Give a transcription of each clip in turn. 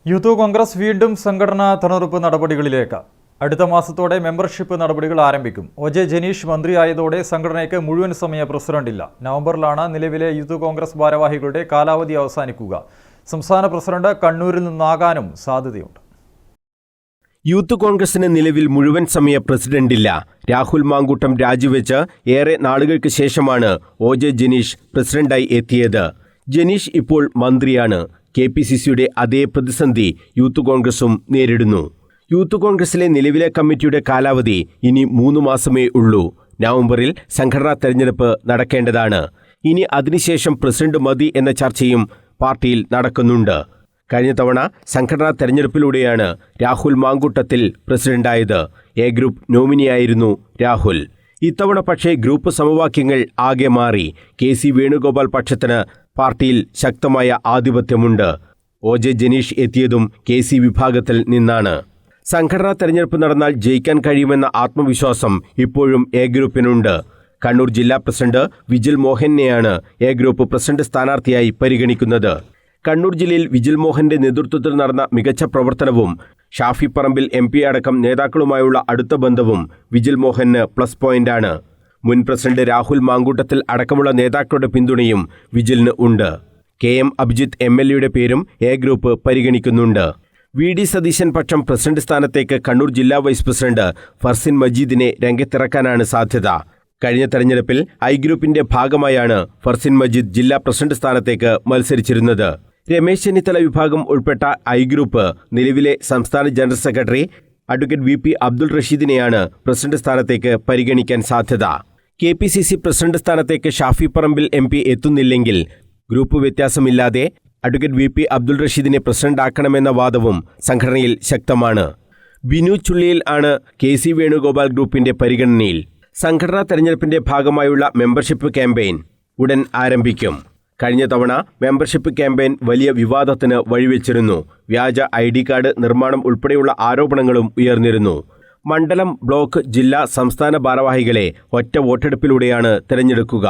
Youth Congress വീണ്ടും സംഘടനാ തെരഞ്ഞെടുപ്പ് നടപടികളിലേക്ക്. അടുത്ത മാസത്തോടെ മെമ്പർഷിപ്പ് നടപടികൾ ആരംഭിക്കും. ഒ.ജെ. ജനീഷ് മന്ത്രിയായതോടെ സംഘടനയ്ക്ക് മുഴുവൻ സമയ പ്രസിഡന്റില്ല. നവംബറിലാണ് നിലവിലെ യൂത്ത് കോൺഗ്രസ് ഭാരവാഹികളുടെ കാലാവധി അവസാനിക്കുക. സംസ്ഥാന പ്രസിഡന്റ് കണ്ണൂരിൽ നിന്നാകാനും സാധ്യതയുണ്ട്. യൂത്ത് കോൺഗ്രസിന് നിലവിൽ മുഴുവൻ സമയ പ്രസിഡന്റില്ല. രാഹുൽ മാങ്കൂട്ടം രാജിവെച്ച് ഏറെ നാളുകൾക്ക് ശേഷമാണ് ഒ.ജെ. ജനീഷ് പ്രസിഡന്റായി എത്തിയത്. ജനീഷ് ഇപ്പോൾ മന്ത്രിയാണ്. KPCCയുടെ അതേ പ്രതിസന്ധി യൂത്ത് കോൺഗ്രസും നേരിടുന്നു. യൂത്ത് കോൺഗ്രസിലെ നിലവിലെ കമ്മിറ്റിയുടെ കാലാവധി ഇനി 3 മാസമേ ഉള്ളൂ. നവംബറിൽ സംഘടനാ തെരഞ്ഞെടുപ്പ് നടക്കേണ്ടതാണ്. ഇനി അതിനുശേഷം പ്രസിഡന്റ് മതി എന്ന ചർച്ചയും പാർട്ടിയിൽ നടക്കുന്നുണ്ട്. കഴിഞ്ഞ തവണ സംഘടനാ തെരഞ്ഞെടുപ്പിലൂടെയാണ് രാഹുൽ മാങ്കൂട്ടത്തിൽ പ്രസിഡന്റായത്. എ ഗ്രൂപ്പ് നോമിനിയായിരുന്നു രാഹുൽ. ഇത്തവണ പക്ഷേ ഗ്രൂപ്പ് സമവാക്യങ്ങൾ ആകെ മാറി. KC വേണുഗോപാൽ പക്ഷത്തിന് പാർട്ടിയിൽ ശക്തമായ ആധിപത്യമുണ്ട്. ഒ.ജെ. ജനീഷ് എത്തിയതും KC വിഭാഗത്തിൽ നിന്നാണ്. സംഘടനാ തെരഞ്ഞെടുപ്പ് നടന്നാൽ ജയിക്കാൻ കഴിയുമെന്ന ആത്മവിശ്വാസം ഇപ്പോഴും എ ഗ്രൂപ്പിനുണ്ട്. കണ്ണൂർ ജില്ലാ പ്രസിഡന്റ് വിജിൽ മോഹനെയാണ് എ ഗ്രൂപ്പ് പ്രസിഡന്റ് സ്ഥാനാർത്ഥിയായി പരിഗണിക്കുന്നത്. കണ്ണൂർ ജില്ലയിൽ വിജിൽ മോഹന്റെ നേതൃത്വത്തിൽ നടന്ന മികച്ച പ്രവർത്തനവും ഷാഫി പറമ്പിൽ MP അടക്കം നേതാക്കളുമായുള്ള അടുത്ത ബന്ധവും വിജിൽ മോഹന് പ്ലസ് പോയിന്റാണ്. മുൻ പ്രസിഡന്റ് രാഹുൽ മാങ്കൂട്ടത്തിൽ അടക്കമുള്ള നേതാക്കളുടെ പിന്തുണയും വിജിലിന് ഉണ്ട്. KM അഭിജിത്ത് MLAയുടെ പേരും എ ഗ്രൂപ്പ് പരിഗണിക്കുന്നുണ്ട്. VD സതീശൻ പക്ഷം പ്രസിഡന്റ് സ്ഥാനത്തേക്ക് കണ്ണൂർ ജില്ലാ വൈസ് പ്രസിഡന്റ് ഫർസിൻ മജീദിനെ രംഗത്തിറക്കാനാണ് സാധ്യത. കഴിഞ്ഞ തെരഞ്ഞെടുപ്പിൽ ഐ ഗ്രൂപ്പിന്റെ ഭാഗമായാണ് ഫർസിൻ മജീദ് ജില്ലാ പ്രസിഡന്റ് സ്ഥാനത്തേക്ക് മത്സരിച്ചിരുന്നത്. രമേശ് ചെന്നിത്തല വിഭാഗം ഉൾപ്പെട്ട ഐ ഗ്രൂപ്പ് നിലവിലെ സംസ്ഥാന general secretary advocate VP Abdul റഷീദിനെയാണ് പ്രസിഡന്റ് സ്ഥാനത്തേക്ക് പരിഗണിക്കാൻ സാധ്യത. KPCC പ്രസിഡന്റ് സ്ഥാനത്തേക്ക് ഷാഫി പറമ്പിൽ MP എത്തുന്നില്ലെങ്കിൽ ഗ്രൂപ്പ് വ്യത്യാസമില്ലാതെ അഡ്വക്കേറ്റ് VP അബ്ദുൾ റഷീദിനെ പ്രസിഡന്റാക്കണമെന്ന വാദവും സംഘടനയിൽ ശക്തമാണ്. ബിനു ചുള്ളിയിൽ ആണ് KC വേണുഗോപാൽ ഗ്രൂപ്പിന്റെ പരിഗണനയിൽ. സംഘടനാ തെരഞ്ഞെടുപ്പിന്റെ ഭാഗമായുള്ള മെമ്പർഷിപ്പ് ക്യാമ്പയിൻ ഉടൻ ആരംഭിക്കും. കഴിഞ്ഞ തവണ മെമ്പർഷിപ്പ് ക്യാമ്പയിൻ വലിയ വിവാദത്തിന് വഴിവെച്ചിരുന്നു. വ്യാജ ID കാർഡ് നിർമ്മാണം ഉൾപ്പെടെയുള്ള ആരോപണങ്ങളും ഉയർന്നിരുന്നു. മണ്ഡലം, ബ്ലോക്ക്, ജില്ലാ, സംസ്ഥാന ഭാരവാഹികളെ ഒറ്റ വോട്ടെടുപ്പിലൂടെയാണ് തിരഞ്ഞെടുക്കുക.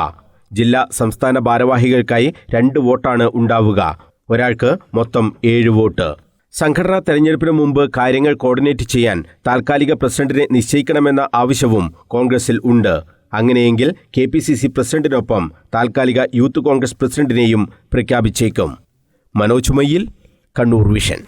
ജില്ലാ, സംസ്ഥാന ഭാരവാഹികൾക്കായി 2 വോട്ടാണ് ഉണ്ടാവുക. ഒരാൾക്ക് മൊത്തം 7 വോട്ട്. സംഘടനാ തെരഞ്ഞെടുപ്പിന് മുമ്പ് കാര്യങ്ങൾ കോർഡിനേറ്റ് ചെയ്യാൻ താൽക്കാലിക പ്രസിഡന്റിനെ നിശ്ചയിക്കണമെന്ന ആവശ്യവും കോൺഗ്രസിൽ ഉണ്ട്. അങ്ങനെയെങ്കിൽ KPCC പ്രസിഡന്റിനൊപ്പം താൽക്കാലിക യൂത്ത് കോൺഗ്രസ് പ്രസിഡന്റിനെയും പ്രഖ്യാപിച്ചേക്കും. മനോജ് മയ്യിൽ, കണ്ണൂർ വിഷൻ.